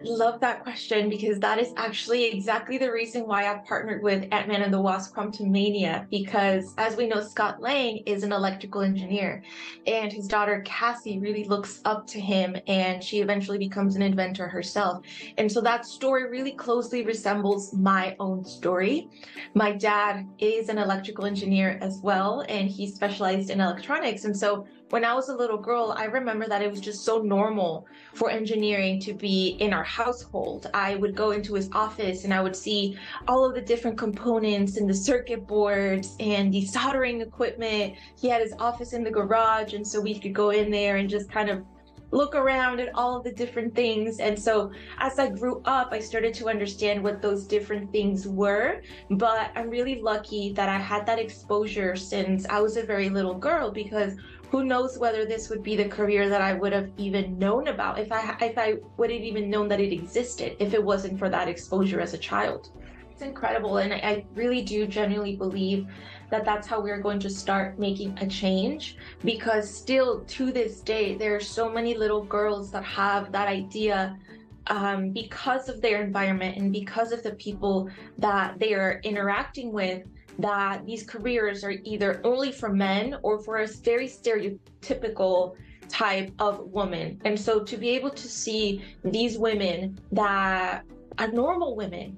Love that question because that is actually exactly the reason why I've partnered with Ant-Man and the Wasp: Quantumania, because as we know, Scott Lang is an electrical engineer and his daughter Cassie really looks up to him and she eventually becomes an inventor herself. And so that story really closely resembles my own story. My dad is an electrical engineer as well, and he specialized in electronics. And so when I was a little girl, I remember that it was just so normal for engineering to be in our household. I would go into his office and I would see all of the different components and the circuit boards and the soldering equipment. He had his office in the garage, and so we could go in there and just kind of look around at all of the different things. And so as I grew up, I started to understand what those different things were. But I'm really lucky that I had that exposure since I was a very little girl, because who knows whether this would be the career that I would have even known about, if I would have even known that it existed if it wasn't for that exposure as a child. It's incredible, and I really do genuinely believe that that's how we're going to start making a change, because still to this day there are so many little girls that have that idea, because of their environment and because of the people that they are interacting with, that these careers are either only for men or for a very stereotypical type of woman. And so to be able to see these women that are normal women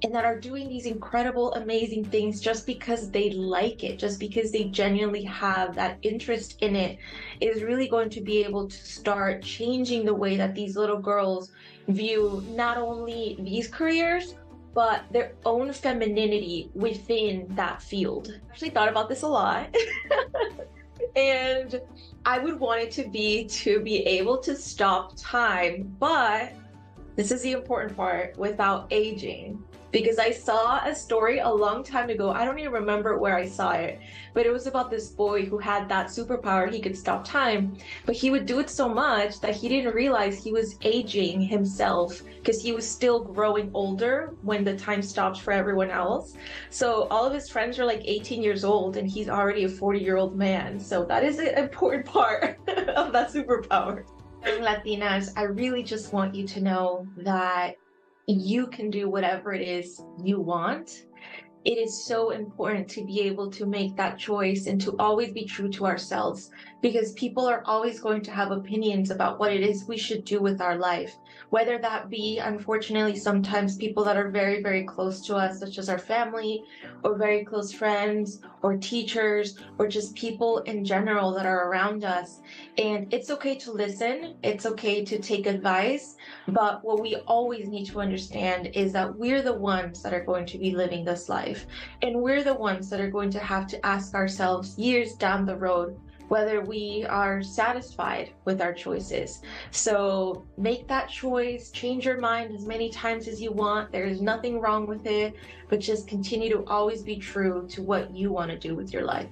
and that are doing these incredible, amazing things just because they like it, just because they genuinely have that interest in it, is really going to be able to start changing the way that these little girls view not only these careers, but their own femininity within that field. I actually thought about this a lot. And I would want it to be able to stop time, but this is the important part, without aging. Because I saw a story a long time ago, I don't even remember where I saw it, but it was about this boy who had that superpower. He could stop time, but he would do it so much that he didn't realize he was aging himself, because he was still growing older when the time stopped for everyone else. So all of his friends are like 18 years old and he's already a 40-year-old man. So that is an important part of that superpower. And Latinas, I really just want you to know that you can do whatever it is you want. It is so important to be able to make that choice and to always be true to ourselves, because people are always going to have opinions about what it is we should do with our life, whether that be, unfortunately, sometimes people that are very, very close to us, such as our family or very close friends or teachers or just people in general that are around us. And it's okay to listen, it's okay to take advice, but what we always need to understand is that we're the ones that are going to be living this life. And we're the ones that are going to have to ask ourselves years down the road whether we are satisfied with our choices. So make that choice, change your mind as many times as you want. There is nothing wrong with it, but just continue to always be true to what you want to do with your life.